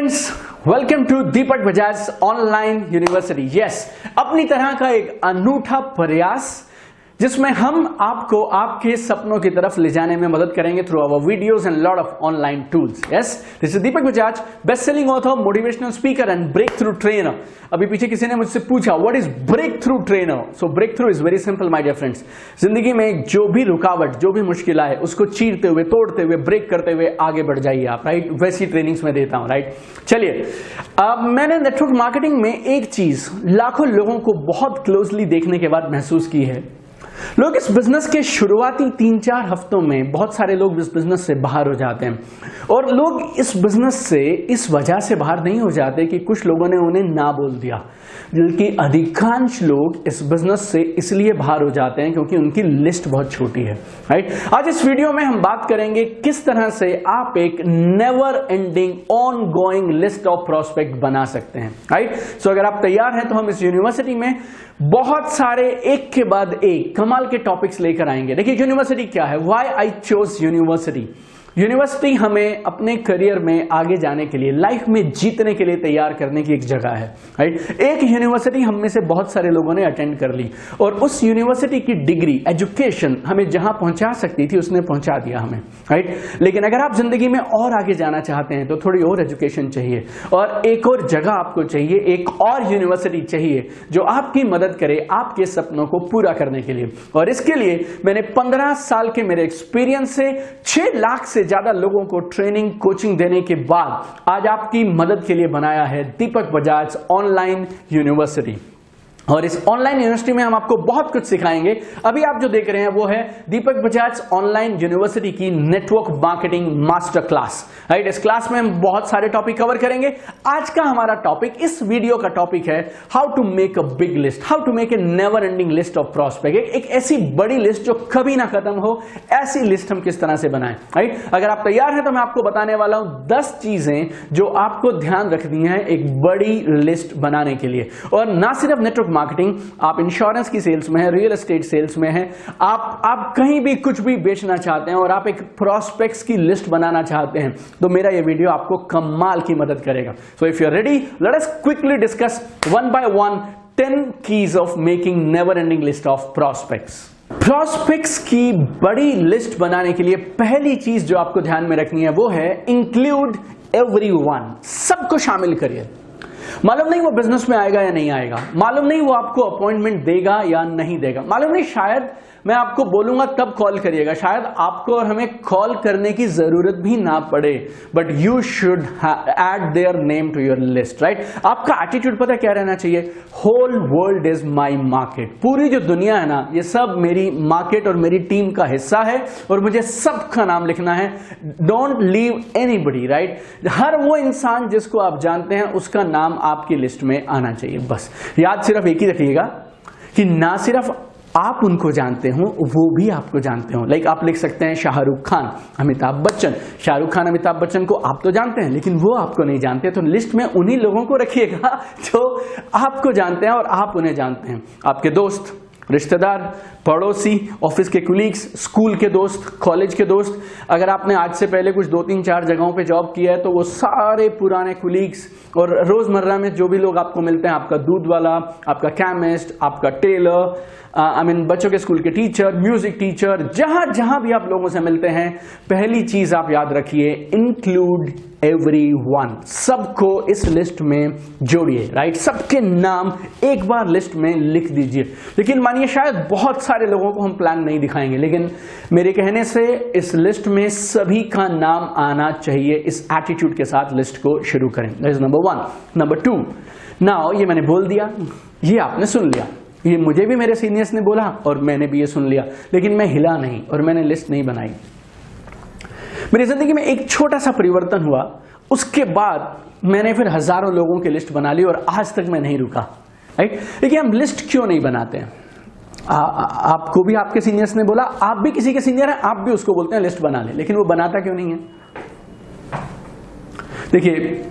Friends, welcome to Deepak Bajaj online university. Yes, अपनी तरह का एक अनूठा प्रयास जिसमें हम आपको आपके सपनों की तरफ ले जाने में मदद करेंगे through our videos and lot of online tools. Yes, this is Deepak Bajaj, best selling author, motivational speaker and breakthrough trainer. अभी पीछे किसी ने मुझसे पूछा what is breakthrough trainer. So breakthrough is very simple my dear friends. जिंदगी में जो भी रुकावट, जो भी मुश्किल आए, उसको चीरते हुए, तोड़ते हुए, ब्रेक करते हुए आगे बढ़ जाइए आप। राइट, वैसी ट्रेनिंग्स में देता हूं। राइट, चलिए, अब मैंने नेटवर्क मार्केटिंग में एक चीज लाखों लोगों को बहुत क्लोजली देखने के बाद महसूस की है। लोग इस बिजनेस के शुरुआती 3-4 हफ्तों में बहुत सारे लोग इस बिजनेस से बाहर हो जाते हैं, और लोग इस बिजनेस से इस वजह से बाहर नहीं हो जाते कि कुछ लोगों ने उन्हें ना बोल दिया, बल्कि अधिकांश लोग इस बिजनेस से इसलिए बाहर हो जाते हैं क्योंकि उनकी लिस्ट बहुत छोटी है। राइट, आज इस वीडियो में हम बात करेंगे किस तरह से आप एक never ending on going list of prospect बना सकते हैं। राइट, सो अगर आप तैयार हैं तो हम इस यूनिवर्सिटी में बहुत सारे एक के बाद एक कमाल के टॉपिक्स लेकर आएंगे। देखिए, यूनिवर्सिटी क्या है, why I chose university. University हमें अपने करियर में आगे जाने के लिए, लाइफ में जीतने के लिए तैयार करने की एक जगह है। राइट, एक यूनिवर्सिटी हम में से बहुत सारे लोगों ने अटेंड कर ली, और उस यूनिवर्सिटी की डिग्री, एजुकेशन हमें जहां पहुंचा सकती थी उसने पहुंचा दिया हमें। राइट, लेकिन अगर आप जिंदगी में और आगे जाना चाहते हैं तो थोड़ी और एजुकेशन चाहिए, और एक और जगह आपको चाहिए, एक और यूनिवर्सिटी चाहिए जो आपकी मदद करे आपके सपनों को पूरा करने के लिए। और इसके लिए मैंने 15 साल के मेरे एक्सपीरियंस से 6 लाख से ज्यादा लोगों को ट्रेनिंग, कोचिंग देने के बाद आज आपकी मदद के लिए बनाया है दीपक बजाज ऑनलाइन यूनिवर्सिटी। और इस ऑनलाइन यूनिवर्सिटी में हम आपको बहुत कुछ सिखाएंगे। अभी आप जो देख रहे हैं वो है दीपक बजाज ऑनलाइन यूनिवर्सिटी की network marketing master class. Right, इस क्लास में हम बहुत सारे टॉपिक कवर करेंगे। आज का हमारा टॉपिक, इस वीडियो का टॉपिक है how to make a big list, how to make a never ending list of prospect. एक ऐसी बड़ी लिस्ट जो कभी ना खत्म हो, ऐसी लिस्ट हम किस तरह से बनाएं। राइट, अगर आप तैयार हैं तो मैं आपको बताने वाला हूं 10 चीजें जो आपको ध्यान रखनी है एक बड़ी लिस्ट बनाने के लिए। और ना सिर्फ नेटवर्क मार्केटिंग, आप इंश्योरेंस की सेल्स में है, रियल एस्टेट सेल्स में है, आप कहीं भी कुछ भी बेचना चाहते हैं और आप एक प्रोस्पेक्ट्स की लिस्ट बनाना चाहते हैं, तो मेरा ये वीडियो आपको कमाल की मदद करेगा। So if you are ready, let us quickly discuss one by one 10 keys of making never ending list of prospects. Prospects की बड़ी लिस्ट बनाने के लिए पहली चीज जो आपको ध्यान में रखनी है वो है इंक्लूड एवरीवन। सबको शामिल करिए। मालूम नहीं वो बिजनेस में आएगा या नहीं आएगा, मालूम नहीं वो आपको अपॉइंटमेंट देगा या नहीं देगा, मालूम नहीं शायद मैं आपको बोलूंगा तब कॉल करिएगा, शायद आपको और हमें कॉल करने की जरूरत भी ना पड़े, but you should add their name to your list. Right, आपका एटीट्यूड पता क्या रहना चाहिए, whole world is my market. पूरी जो दुनिया है ना, ये सब मेरी मार्केट और मेरी टीम का हिस्सा है, और मुझे सबका नाम लिखना है। Don't leave anybody. राइट, हर वो इंसान जिसको आप जानते हैं उसका नाम आपकी लिस्ट में आना चाहिए। बस याद सिर्फ एक ही रखिएगा कि ना सिर्फ आप उनको जानते हो, वो भी आपको जानते हो। लाइक आप लिख सकते हैं शाहरुख खान, अमिताभ बच्चन। शाहरुख खान, अमिताभ बच्चन को आप तो जानते हैं, लेकिन वो आपको नहीं जानते, तो लिस्ट में उन्हीं लोगों को रखिएगा जो आपको जानते हैं और आप उन्हें जानते हैं। आपके दोस्त, रिश्तेदार, पड़ोसी, ऑफिस के कुलीग्स, स्कूल के दोस्त, कॉलेज के दोस्त। अगर आपने आज से पहले कुछ 2-3-4 जगहों पे जॉब किया है तो वो सारे पुराने कुलीग्स, और रोजमर्रा में जो भी लोग आपको मिलते हैं, आपका दूध वाला, आपका केमिस्ट, आपका टेलर, बच्चों के स्कूल के टीचर, म्यूजिक टीचर, जहां जहां भी आप लोगों से मिलते हैं, पहली चीज आप याद रखिए, इंक्लूड एवरीवन। सबको इस लिस्ट में जोड़िए। राइट, सबके नाम एक बार लिस्ट में लिख दीजिए। लेकिन मानिए शायद बहुत सारे लोगों को हम प्लान नहीं दिखाएंगे, लेकिन मेरे कहने से इस लिस्ट में सभी का नाम आना चाहिए। इस एटीट्यूड के साथ लिस्ट को शुरू करें। That is number 1। Number 2, now ये मैंने बोल दिया, ये आपने सुन लिया, ये मुझे भी मेरे सीनियर्स ने बोला और मैंने भी ये सुन लिया, लेकिन मैं हिला नहीं और मैंने लिस्ट नहीं बनाई। मेरी जिंदगी में एक छोटा सा परिवर्तन हुआ, उसके बाद मैंने फिर हजारों लोगों की लिस्ट बना ली और आज तक मैं नहीं रुका। राइट, देखिए हम लिस्ट क्यों नहीं बनाते हैं? आपको भी आपके सीनियर्स ने बोला, आप भी किसी के सीनियर हैं, आप भी उसको बोलते हैं लिस्ट बना ले, लेकिन वो बनाता क्यों नहीं है? देखिए,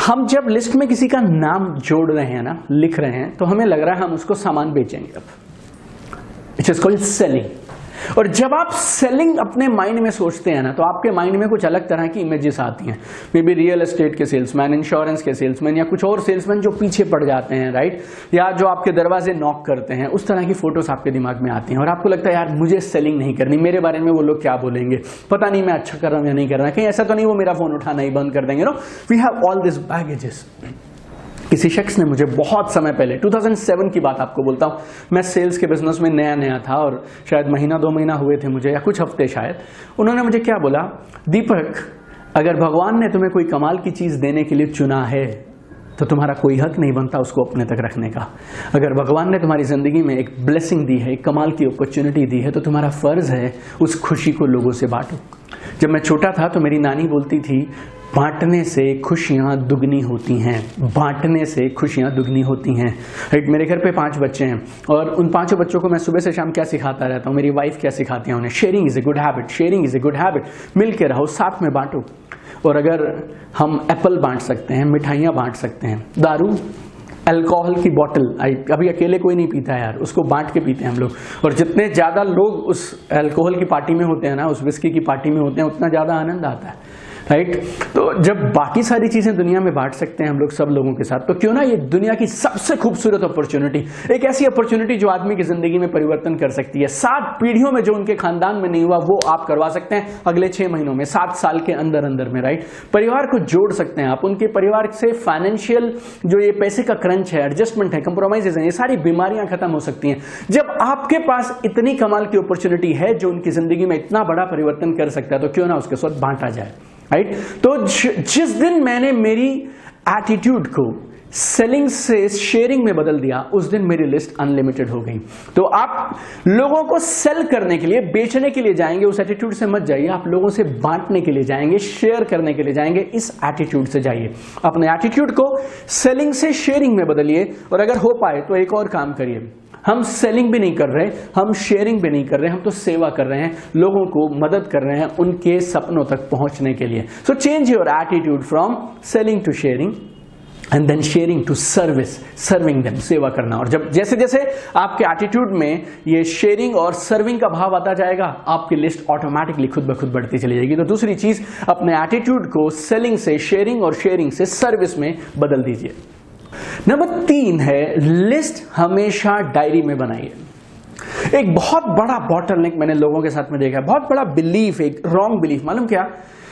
हम जब लिस्ट में किसी का नाम जोड़ रहे हैं ना, लिख रहे हैं, तो हमें लग रहा है हम उसको सामान बेचेंगे। अब इट इज कॉल्ड सेलिंग। और जब आप सेलिंग अपने माइंड में सोचते हैं ना, तो आपके माइंड में कुछ अलग तरह की इमेजेस आती हैं। मे बी रियल एस्टेट के सेल्समैन, इंश्योरेंस के सेल्समैन, या कुछ और सेल्समैन जो पीछे पड़ जाते हैं, राइट, या जो आपके दरवाजे नॉक करते हैं, उस तरह की फोटोज आपके दिमाग में आती हैं और आपको लगता है यार मुझे सेलिंग नहीं करनी, मेरे बारे में वो लोग क्या बोलेंगे, पता नहीं मैं अच्छा कर रहा हूं या नहीं कर रहा, कहीं ऐसा तो नहीं वो मेरा फोन उठाना ही बंद कर देंगे। No, we have all this baggages. किसी शख्स ने मुझे बहुत समय पहले, 2007 की बात आपको बोलता हूँ, मैं सेल्स के बिजनेस में नया था और शायद महीना 2 महीना हुए थे मुझे, या कुछ हफ्ते शायद। उन्होंने मुझे क्या बोला, दीपक अगर भगवान ने तुम्हें कोई कमाल की चीज देने के लिए चुना है तो तुम्हारा कोई हक नहीं बनता उसको अपने तक रखने का। अगर भगवान ने तुम्हारी जिंदगी में एक ब्लेसिंग दी है, एक कमाल की अपॉर्चुनिटी दी है, तो तुम्हारा फर्ज है उस खुशी को लोगों से बांटो। जब मैं छोटा था तो मेरी नानी बोलती थी, बांटने से खुशियां दुगनी होती हैं, बांटने से खुशियां दुगनी होती हैं। राइट, मेरे घर पे 5 बच्चे हैं और उन 5 बच्चों को मैं सुबह से शाम क्या सिखाता रहता हूँ, मेरी वाइफ क्या सिखाती है उन्हें, sharing is a good habit, sharing is a good habit, मिल के रहो, साथ में बांटो। और अगर हम एप्पल बांट सकते हैं, मिठाइयाँ बांट सकते हैं, दारू, अल्कोहल की बोतल अभी अकेले कोई नहीं पीता है यार, उसको बांट के पीते हैं हम लोग। और जितने ज़्यादा लोग उस अल्कोहल की पार्टी में होते हैं ना, उस विस्की की पार्टी में होते हैं, उतना ज़्यादा आनंद आता है, राइट। तो जब बाकी सारी चीजें दुनिया में बांट सकते हैं हम लोग सब लोगों के साथ, तो क्यों ना ये दुनिया की सबसे खूबसूरत अपॉर्चुनिटी, एक ऐसी अपॉर्चुनिटी जो आदमी की जिंदगी में परिवर्तन कर सकती है, 7 पीढ़ियों में जो उनके खानदान में नहीं हुआ वो आप करवा सकते हैं अगले 6 महीनों में, 7 साल के अंदर अंदर में, राइट। परिवार को जोड़ सकते हैं आप, उनके परिवार से फाइनेंशियल जो ये पैसे का क्रंच है, एडजस्टमेंट है, कंप्रोमाइजेस है, ये सारी बीमारियां खत्म हो सकती हैं जब आपके पास इतनी कमाल की अपॉर्चुनिटी है जो उनकी जिंदगी में इतना बड़ा परिवर्तन कर सकता है, तो क्यों ना उसके साथ बांटा जाए, राइट। तो जिस दिन मैंने मेरी एटीट्यूड को सेलिंग से शेयरिंग में बदल दिया, उस दिन मेरी लिस्ट अनलिमिटेड हो गई। तो आप लोगों को सेल करने के लिए, बेचने के लिए जाएंगे, उस एटीट्यूड से मत जाइए, आप लोगों से बांटने के लिए जाएंगे, शेयर करने के लिए जाएंगे, इस एटीट्यूड से जाइए। अपने एटीट्यूड को सेलिंग से शेयरिंग में बदलिए। और अगर हो पाए तो एक और काम करिए, हम सेलिंग भी नहीं कर रहे, हम शेयरिंग भी नहीं कर रहे, हम तो सेवा कर रहे हैं, लोगों को मदद कर रहे हैं उनके सपनों तक पहुंचने के लिए। So change your attitude from selling to sharing and then sharing to service, serving them, सेवा करना। और जब जैसे जैसे आपके एटीट्यूड में ये शेयरिंग और सर्विंग का भाव आता जाएगा, आपकी लिस्ट ऑटोमेटिकली खुद ब खुद बढ़ती चली जाएगी। तो दूसरी चीज, अपने एटीट्यूड को सेलिंग से शेयरिंग और शेयरिंग से सर्विस में बदल दीजिए। नंबर 3 है, लिस्ट हमेशा डायरी में बनाइए। एक बहुत बड़ा बॉटलनेक मैंने लोगों के साथ में देखा है, बहुत बड़ा बिलीफ, एक रॉन्ग बिलीफ। मालूम क्या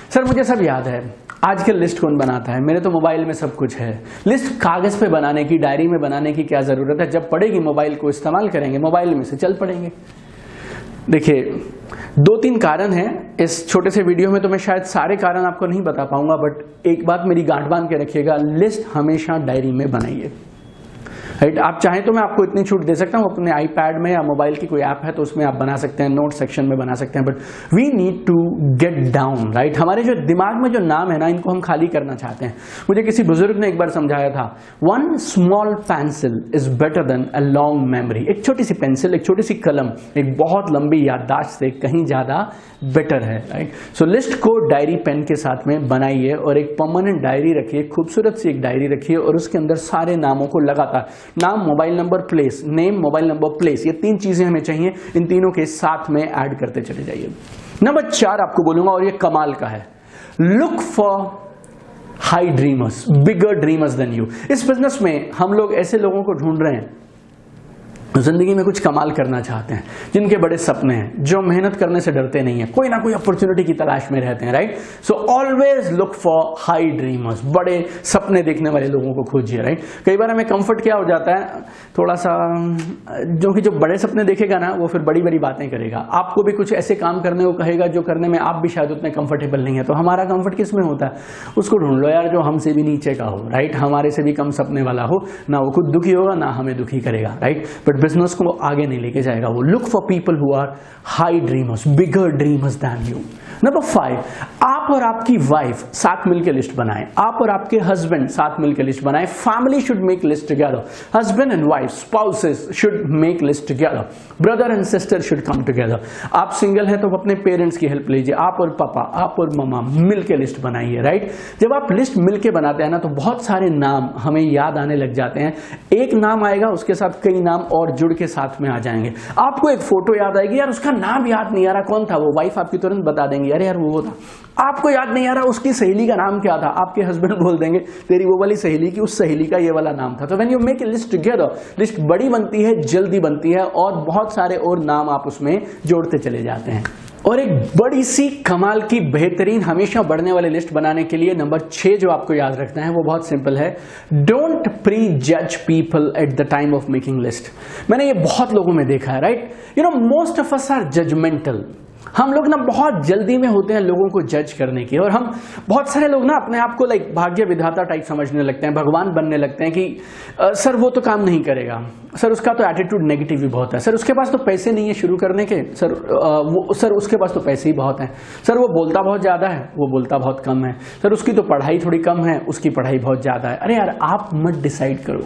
सर, मुझे सब याद है, आजकल लिस्ट कौन बनाता है, मेरे तो मोबाइल में सब कुछ है। लिस्ट कागज पे बनाने की, डायरी में बनाने की क्या जरूरत है, जब पड़ेगी मोबाइल को इस्तेमाल करेंगे, मोबाइल में से चल पड़ेंगे। देखिए 2-3 कारण हैं इस छोटे से वीडियो में, तो मैं शायद सारे कारण आपको नहीं बता पाऊंगा, बट एक बात मेरी गांठ बांध के रखिएगा, लिस्ट हमेशा डायरी में बनाइए, राइट। आप चाहें तो मैं आपको इतनी छूट दे सकता हूं, अपने आईपैड में या मोबाइल की कोई ऐप है तो उसमें आप बना सकते हैं, नोट सेक्शन में बना सकते हैं, but we need to get down, right. हमारे जो दिमाग में जो नाम है ना, इनको हम खाली करना चाहते हैं। मुझे किसी बुजुर्ग ने एक बार समझाया था, 1 small pencil is better than a long memory. एक छोटी सी पेंसिल, एक छोटी सी कलम, एक बहुत लंबी याददाश्त से कहीं ज्यादा बेटर है, राइट। सो लिस्ट को डायरी पेन के साथ में बनाइए और एक परमानेंट डायरी रखिए, खूबसूरत सी एक डायरी रखिए, और उसके अंदर सारे नामों को लगातार, नाम, mobile number, place, name, mobile number, place, ये 3 चीजें हमें चाहिए, इन तीनों के साथ में ऐड करते चले जाइए। नंबर 4 आपको बोलूंगा, और ये कमाल का है, look for high dreamers, bigger dreamers than you. इस बिजनेस में हम लोग ऐसे लोगों को ढूंढ रहे हैं जिंदगी में कुछ कमाल करना चाहते हैं, जिनके बड़े सपने हैं, जो मेहनत करने से डरते नहीं है, कोई ना कोई अपॉर्चुनिटी की तलाश में रहते हैं, right. So always look for high dreamers, बड़े सपने देखने वाले लोगों को खोजिए, राइट। कई बार हमें कंफर्ट क्या हो जाता है, थोड़ा सा, जो बड़े सपने देखेगा ना वो फिर बड़ी बड़ी बातें करेगा, आपको भी कुछ ऐसे काम करने को कहेगा जो करने में आप भी शायद उतने कंफर्टेबल नहीं है। तो हमारा कंफर्ट किस में होता है, उसको ढूंढ लो यार जो हमसे भी नीचे का हो, राइट, हमारे से भी कम सपने वाला हो, ना वो खुद दुखी होगा ना हमें दुखी करेगा, राइट। बट बिजनेस को आगे नहीं लेके जाएगा वो। Look for people who are high dreamers, bigger dreamers than you. Number 5, आप आप और आपकी वाइफ साथ मिलकर लिस्ट बनाएं, आप और आपके हस्बैंड साथ मिलकर लिस्ट बनाएं। Family should make list together, husband and wife spouses should make list together, brother and sister should come together. आप सिंगल हैं तो अपने पेरेंट्स की हेल्प लीजिए, आप और पापा, आप और मम्मा मिलकर लिस्ट बनाइए, राइट। जब आप लिस्ट मिलकर बनाते हैं ना तो बहुत सारे नाम हमें याद आने लग जाते हैं। एक नाम आएगा उसके साथ कई नाम और जुड़ के साथ में आ जाएंगे। आपको एक फोटो याद आएगी, यार उसका नाम याद नहीं आ रहा, कौन था वो, वाइफ आपकी तुरंत बता देंगी, अरे यार वो था। आपको याद नहीं आ रहा उसकी सहेली का नाम क्या था, आपके हस्बैंड बोल देंगे तेरी वो वाली सहेली की उस सहेली का ये वाला नाम था। तो when you make a list together, list बड़ी बनती है, जल्दी बनती है और बहुत सारे और नाम आप उसमें जोड़ते चले जाते हैं। और एक बड़ी सी कमाल की बेहतरीन हमेशा बढ़ने वाली लिस्ट बनाने के लिए नंबर 6 जो आपको याद रखना है वो बहुत सिंपल है, don't prejudge people at the time of making list. मैंने ये बहुत लोगों में देखा है, right. You know most of us are judgmental. हम लोग ना बहुत जल्दी में होते हैं लोगों को जज करने की, और हम बहुत सारे लोग ना अपने आप को लाइक भाग्य विधाता टाइप समझने लगते हैं, भगवान बनने लगते हैं कि सर वो तो काम नहीं करेगा, सर उसका तो एटीट्यूड नेगेटिव ही बहुत है, सर उसके पास तो पैसे नहीं है शुरू करने के, सर उसके पास तो पैसे ही बहुत हैं, सर वो बोलता बहुत ज़्यादा है, वो बोलता बहुत कम है, सर उसकी तो पढ़ाई थोड़ी कम है, उसकी पढ़ाई बहुत ज़्यादा है। अरे यार आप मत डिसाइड करो।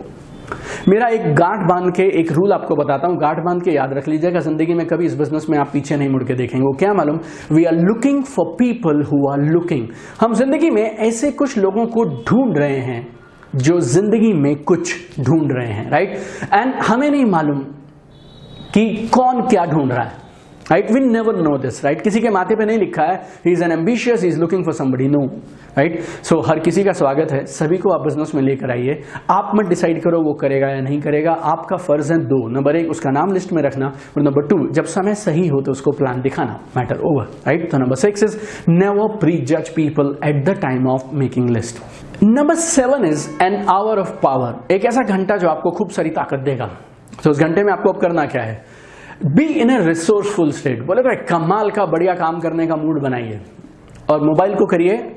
मेरा एक गांठ बांध के एक रूल आपको बताता हूं, गांठ बांध के याद रख लीजिएगा, जिंदगी में कभी इस बिजनेस में आप पीछे नहीं मुड़ के देखेंगे। वो क्या मालूम, we are looking for people who are looking. हम जिंदगी में ऐसे कुछ लोगों को ढूंढ रहे हैं जो जिंदगी में कुछ ढूंढ रहे हैं, राइट। एंड हमें नहीं मालूम कि कौन क्या ढूंढ रहा है, right. We never know this, right. किसी के माथे पे नहीं लिखा है he is an ambitious, he is looking for somebody, no, right. So हर किसी का स्वागत है, सभी को आप बिजनेस में लेकर आइए। आप मत डिसाइड करो वो करेगा या नहीं करेगा, आपका फर्ज है दो, नंबर 1 उसका नाम लिस्ट में रखना, और नंबर 2 जब समय सही हो तो उसको प्लान दिखाना, मैटर ओवर, राइट। तो नंबर 6 इज नेवर प्री जज people at the time of making list. Number 7 is an hour of power, एक ऐसा घंटा जो आपको खूब सारी ताकत देगा। तो उस घंटे में आपको अब करना क्या है, be in A resourceful state. बोले तो कमाल का बढ़िया काम करने का मूड बनाइए, और मोबाइल को करिए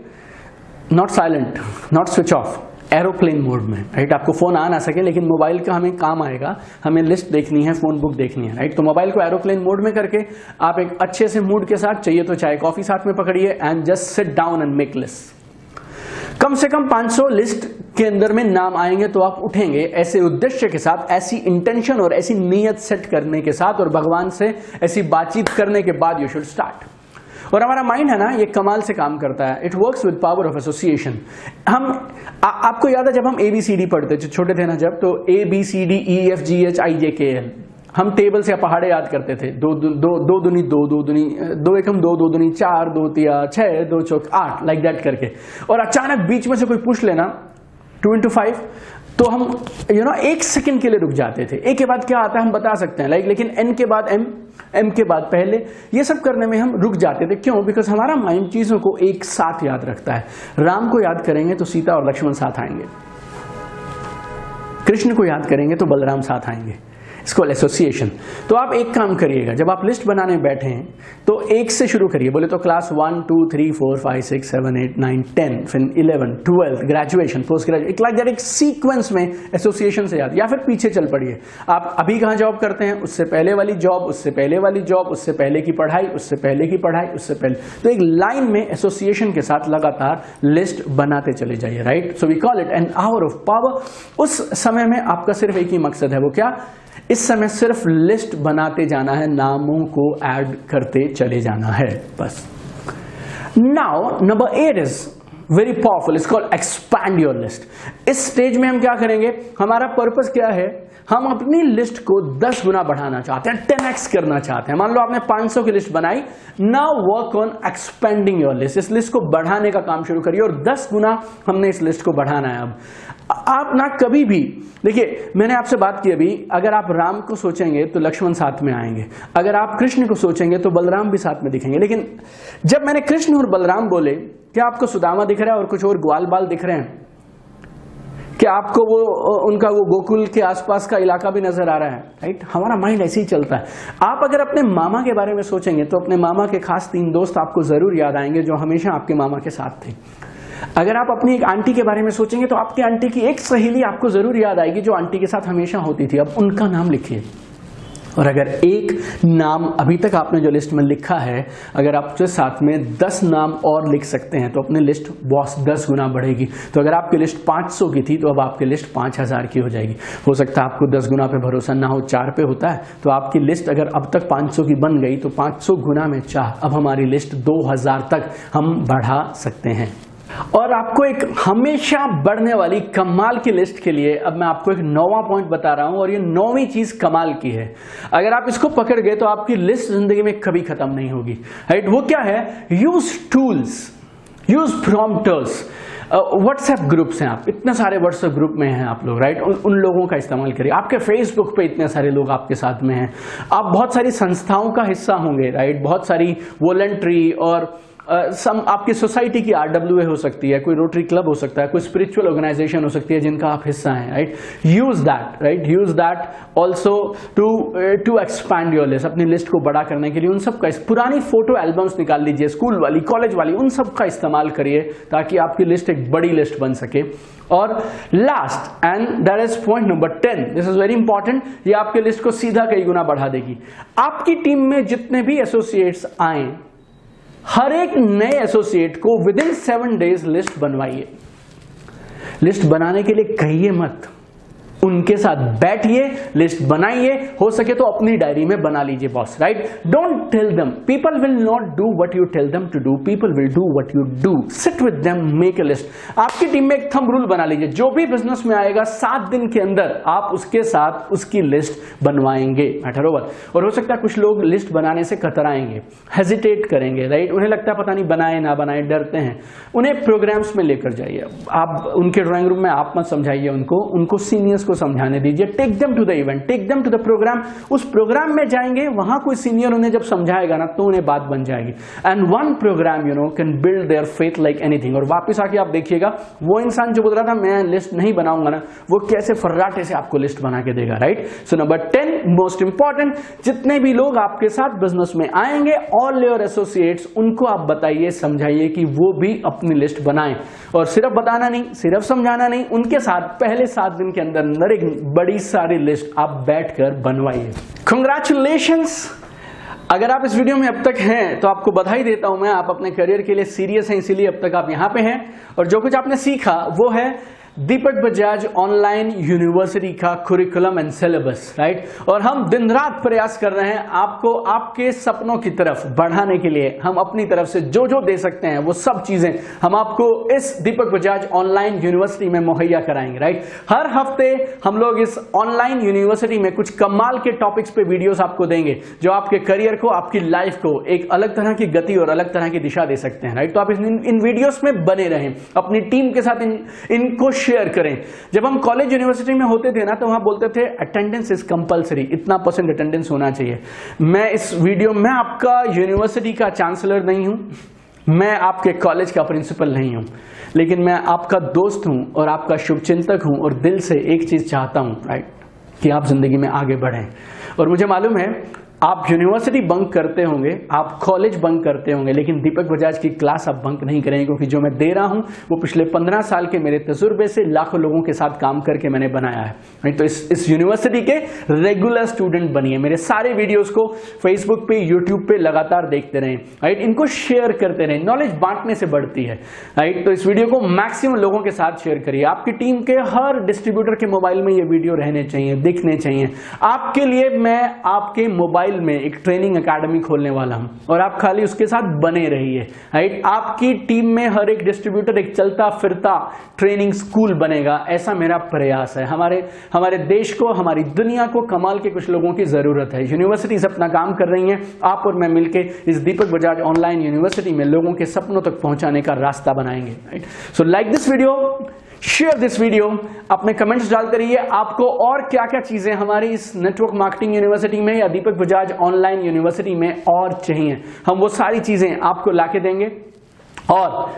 not silent, not switch off, aeroplane mode में, राइट। आपको फोन आ ना सके लेकिन मोबाइल का हमें काम आएगा, हमें लिस्ट देखनी है, फोन बुक देखनी है, राइट। तो मोबाइल को एरोप्लेन मोड में करके आप एक अच्छे से मूड के साथ, चाहिए तो चाय कॉफी साथ में पकड़िए and just sit down and make list. कम से कम 500 लिस्ट के अंदर में नाम आएंगे तो आप उठेंगे ऐसे उद्देश्य के साथ, ऐसी इंटेंशन और ऐसी नीयत सेट करने के साथ, और भगवान से ऐसी बातचीत करने के बाद यू शुड स्टार्ट। और हमारा माइंड है ना, ये कमाल से काम करता है, it works with power of association. हम आपको याद है जब हम ABCD पढ़ते थे, छोटे थे ना जब, तो ABCDEFGHIJKL हम टेबल से पहाड़े याद करते थे, दो दूनी 2 एकम 2, 2 दूनी 4, 2 तिया 6, 2 चौक 8, लाइक दैट करके। और अचानक बीच में से कोई पूछ लेना 2 into 5, तो हम एक सेकंड के लिए रुक जाते थे। ए के बाद क्या आता है हम बता सकते हैं, लाइक, लेकिन N के बाद M के बाद पहले, ये सब करने में हम रुक जाते थे। क्यों? बिकॉज हमारा माइंड चीजों को एक साथ याद रखता है। राम को याद करेंगे तो सीता और लक्ष्मण साथ आएंगे, कृष्ण को याद करेंगे तो बलराम साथ आएंगे। इसको एसोसिएशन। तो आप एक काम करिएगा, जब आप लिस्ट बनाने बैठे हैं तो 1 से शुरू करिए। बोले तो क्लास 1 2 3 4 5 6 7 8 9 10, फिर 11 12, graduation, post graduation, like that, एक सीक्वेंस में एसोसिएशन से याद, या फिर पीछे चल पड़िए। आप अभी कहाँ जॉब करते हैं, उससे पहले वाली जॉब, उससे पहले वाली जॉब, उससे पहले की पढ़ाई, उससे पहले की पढ़ाई, उससे पहले, तो एक लाइन में एसोसिएशन के साथ लगातार लिस्ट बनाते चले जाइए, right. So we call it an hour of power. उस समय में आपका सिर्फ एक ही मकसद है, वो क्या, इस समय सिर्फ लिस्ट बनाते जाना है, नामों को ऐड करते चले जाना है, बस। Now number 8 is very powerful, it's called expand your list. इस स्टेज में हम क्या करेंगे, हमारा पर्पस क्या है, हम अपनी लिस्ट को 10 गुना बढ़ाना चाहते हैं, 10x करना चाहते हैं। मान लो आपने 500 की लिस्ट बनाई, now work on expanding your list. इस लिस्ट को बढ़ाने का काम शुरू करिए, और 10 गुना हमने इस लिस्ट को बढ़ाना है। अब आप ना कभी भी, देखिए मैंने आपसे बात की अभी, अगर आप राम को सोचेंगे तो लक्ष्मण साथ में आएंगे, अगर आप कृष्ण को सोचेंगे तो बलराम भी साथ में दिखेंगे। लेकिन जब मैंने कृष्ण और बलराम बोले, क्या आपको सुदामा दिख रहा है और कुछ और ग्वाल बाल दिख रहे हैं? क्या आपको वो उनका वो गोकुल के आसपास का इलाका भी नजर आ रहा है, राइट। हमारा माइंड ऐसे ही चलता है। आप अगर अपने मामा के बारे में सोचेंगे तो अपने मामा के खास 3 दोस्त आपको जरूर याद आएंगे जो हमेशा आपके मामा के साथ थे। अगर आप अपनी एक आंटी के बारे में सोचेंगे तो आपकी आंटी की एक सहेली आपको जरूर याद आएगी जो आंटी के साथ हमेशा होती थी। अब उनका नाम लिखिए, और अगर एक नाम अभी तक आपने जो लिस्ट में लिखा है, अगर आप उसके साथ में 10 नाम और लिख सकते हैं तो अपनी लिस्ट बॉस 10 गुना बढ़ेगी। तो अगर आपकी लिस्ट 500 की थी तो अब आपकी लिस्ट 5000 की हो जाएगी। हो सकता है आपको 10 गुना पे भरोसा ना हो, 4 पे होता है, तो आपकी लिस्ट अगर अब तक 500 की बन गई तो 500 गुना में 4, अब हमारी लिस्ट 2000 तक हम बढ़ा सकते हैं। और आपको एक हमेशा बढ़ने वाली कमाल की लिस्ट के लिए अब मैं आपको एक 9वां पॉइंट बता रहा हूं, और ये 9वीं चीज कमाल की है। अगर आप इसको पकड़ गए तो आपकी लिस्ट जिंदगी में कभी खत्म नहीं होगी, राइट? वो क्या है? Use tools, use prompters. WhatsApp groups हैं, आप इतने सारे व्हाट्सएप ग्रुप में हैं आप लोग, राइट? उन लोगों का इस्तेमाल करिए। आपके फेसबुक पे इतने सारे लोग आपके साथ में हैं, आप बहुत सारी संस्थाओं का हिस्सा होंगे, राइट? बहुत सारी वॉलंटरी और आपकी सोसाइटी की RWA हो सकती है, कोई रोटरी क्लब हो सकता है, कोई स्पिरिचुअल ऑर्गेनाइजेशन हो सकती है जिनका आप हिस्सा हैं, right? Use that, right? Use that also to expand your list, अपनी लिस्ट को बड़ा करने के लिए। उन सब का पुरानी फोटो एल्बम्स निकाल लीजिए, स्कूल वाली, कॉलेज वाली, उन सब का इस्तेमाल करिए ताकि आपकी लिस्ट एक बड़ी लिस्ट बन सके। और last and that is point number 10, this is very important, ये आपके लिस्ट को सीधा कई गुना बढ़ा देगी। आपकी टीम में जितने भी एसोसिएट्स आए, हर एक नए एसोसिएट को विदिन 7 डेज लिस्ट बनवाइए। लिस्ट बनाने के लिए कहिए मत, उनके साथ बैठिए, लिस्ट बनाइए, हो सके तो अपनी डायरी में बना लीजिए boss, right? Don't tell them, people will not do what you tell them to do, people will do what you do. Sit with them, make a list. आपकी टीम में एक थंब रूल बना लीजिए, जो भी बिजनेस में आएगा 7 दिन के अंदर आप उसके साथ उसकी लिस्ट बनवाएंगे, मैटर ओवर। और हो सकता है कुछ लोग लिस्ट बनाने से कतराएंगे, हेजिटेट करेंगे, राइट? उन्हें लगता है पता नहीं बनाए ना बनाए, डरते हैं। उन्हें प्रोग्राम्स में लेकर जाइए, आप उनके ड्राइंग रूम में आप मत समझाइए उनको सीनियर्स समझाने दीजिए। Take them to the event, take them to the programme. उस प्रोग्राम में जाएंगे, वहां कोई सीनियर उन्हें जब समझाएगा ना तो उन्हें बात बन जाएगी। And one programme can build their faith like anything. और वापस आके आप देखिएगा वो इंसान जो बोल रहा था मैं लिस्ट नहीं बनाऊंगा ना, वो कैसे फर्राटे से आपको लिस्ट बना के देगा, right? So number 10 most important, जितने भी लोग आपके साथ बिजनेस में आएंगे, ऑल योर एसोसिएट्स, उनको आप बताइए, समझाइए कि वो भी अपनी लिस्ट बनाएं। और सिर्फ बताना नहीं, सिर्फ समझाना नहीं, उनके साथ पहले 7 दिन के अंदर एक बड़ी सारी लिस्ट आप बैठकर बनवाइए। कांग्रेचुलेशंस! अगर आप इस वीडियो में अब तक हैं तो आपको बधाई देता हूं मैं, आप अपने करियर के लिए सीरियस हैं, इसीलिए अब तक आप यहां पे हैं। और जो कुछ आपने सीखा वो है दीपक बजाज ऑनलाइन यूनिवर्सिटी का कुरिकुलम एंड सिलेबस, राइट? और हम दिन रात प्रयास कर रहे हैं आपको आपके सपनों की तरफ बढ़ाने के लिए। हम अपनी तरफ से जो जो दे सकते हैं वो सब चीजें हम आपको इस दीपक बजाज ऑनलाइन यूनिवर्सिटी में मुहैया कराएंगे, राइट? हर हफ्ते हम लोग इस ऑनलाइन यूनिवर्सिटी में कुछ कमाल के टॉपिक्स पे वीडियोस आपको देंगे जो आपके करियर को, आपकी लाइफ को एक अलग तरह की गति और अलग तरह की दिशा दे सकते हैं, राइट? तो आप इन वीडियोस में बने रहें, अपनी टीम के साथ इनको शेयर करें। जब हम कॉलेज यूनिवर्सिटी में होते थे ना तो वहां बोलते थे अटेंडेंस इज कंपलसरी, इतना % अटेंडेंस होना चाहिए। मैं इस वीडियो में आपका यूनिवर्सिटी का चांसलर नहीं हूं, मैं आपके कॉलेज का प्रिंसिपल नहीं हूं, लेकिन मैं आपका दोस्त हूं और आपका शुभचिंतक हूं और दिल से एक चीज चाहता हूं, राइट? कि आप जिंदगी में आगे बढ़ें। और मुझे मालूम है आप यूनिवर्सिटी बंक करते होंगे, आप कॉलेज बंक करते होंगे, लेकिन दीपक बजाज की क्लास आप बंक नहीं करेंगे, क्योंकि जो मैं दे रहा हूं वो पिछले 15 साल के मेरे तजुर्बे से लाखों लोगों के साथ काम करके मैंने बनाया है, राइट? तो इस यूनिवर्सिटी के रेगुलर स्टूडेंट बनिए, मेरे सारे वीडियोस को फेसबुक पे, यूट्यूब पे लगातार देखते रहें, राइट? इनको शेयर करते रहें, नॉलेज बांटने से बढ़ती है, राइट? तो इस वीडियो को मैक्सिमम लोगों के साथ शेयर करिए। आपकी टीम के हर डिस्ट्रीब्यूटर के मोबाइल में ये वीडियो रहने चाहिए, दिखने चाहिए। आपके लिए मैं आपके मोबाइल में एक ट्रेनिंग एकेडमी खोलने वाला हूं और आप खाली उसके साथ बने रहिए, राइट? आपकी टीम में हर एक डिस्ट्रीब्यूटर एक चलता फिरता ट्रेनिंग स्कूल बनेगा, ऐसा मेरा प्रयास है। हमारे देश को, हमारी दुनिया को कमाल के कुछ लोगों की जरूरत है। यूनिवर्सिटीज अपना काम कर रही हैं, आप और मैं मिलकर इस दीपक बजाज ऑनलाइन यूनिवर्सिटी में लोगों के सपनों तक पहुंचाने का रास्ता बनाएंगे, right? So like this video, share this video, अपने कमेंट्स डालते रहिए आपको और क्या क्या चीजें हमारी इस नेटवर्क मार्केटिंग यूनिवर्सिटी में या दीपक बजाज ऑनलाइन यूनिवर्सिटी में और चाहिए, हम वो सारी चीजें आपको लाके देंगे। और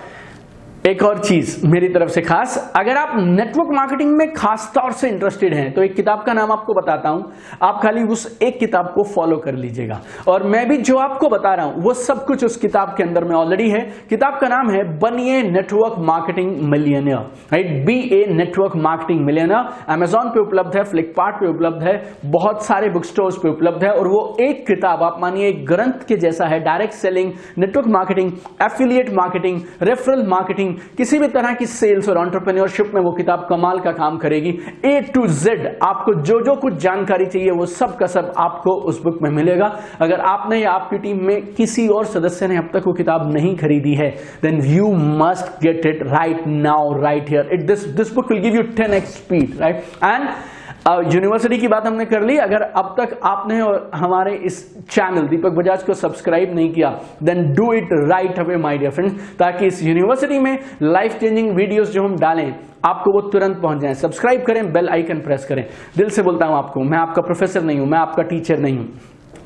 एक और चीज मेरी तरफ से खास, अगर आप नेटवर्क मार्केटिंग में खास तौर से इंटरेस्टेड हैं तो एक किताब का नाम आपको बताता हूं, आप खाली उस एक किताब को फॉलो कर लीजिएगा। और मैं भी जो आपको बता रहा हूं वो सब कुछ उस किताब के अंदर में ऑलरेडी है। किताब का नाम है बनिए network marketing millionaire, right, BA network marketing millionaire. Amazon पे उपलब्ध है, फ्लिपकार्ट पे उपलब्ध है, बहुत सारे बुक स्टोर्स पे उपलब्ध है। और वो एक किताब आप मानिए एक ग्रंथ के जैसा है। Direct selling, network marketing, affiliate marketing, referral marketing, किसी भी तरह की सेल्स और एंटरप्रेन्योरशिप में वो किताब कमाल का काम करेगी। A to Z आपको जो जो कुछ जानकारी चाहिए वो सब का सब आपको उस बुक में मिलेगा। अगर आपने या आपकी टीम में किसी और सदस्य ने अब तक वो किताब नहीं खरीदी है, then you must get it right now, right here. This book will give you 10x speed, right. And university की बात हमने कर ली। अगर अब तक आपने और हमारे इस चैनल दीपक बजाज को सब्सक्राइब नहीं किया, then do it right away my dear friends, ताकि इस यूनिवर्सिटी में लाइफ चेंजिंग वीडियोस जो हम डालें आपको वो तुरंत पहुंच जाए। सब्सक्राइब करें, बेल आइकन प्रेस करें। दिल से बोलता हूं आपको, मैं आपका प्रोफेसर नहीं हूं, मैं आपका टीचर नहीं हूं,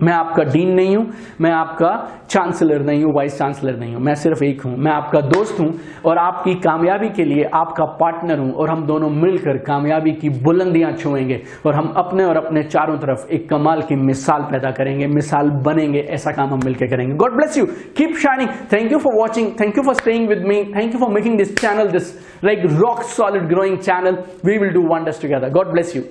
मैं आपका डीन नहीं हूं, मैं आपका चांसलर नहीं हूं, वाइस चांसलर नहीं हूं, मैं सिर्फ एक हूं, मैं आपका दोस्त हूं और आपकी कामयाबी के लिए आपका पार्टनर हूं। और हम दोनों मिलकर कामयाबी की बुलंदियां छुएंगे और हम अपने और अपने चारों तरफ एक कमाल की मिसाल पैदा करेंगे, मिसाल बनेंगे। ऐसा काम हम मिलकर करेंगे। God bless you, keep shining. Thank you for watching, thank you for staying with me, thank you for making this channel this like rock solid growing channel. We will do wonders together. God bless you.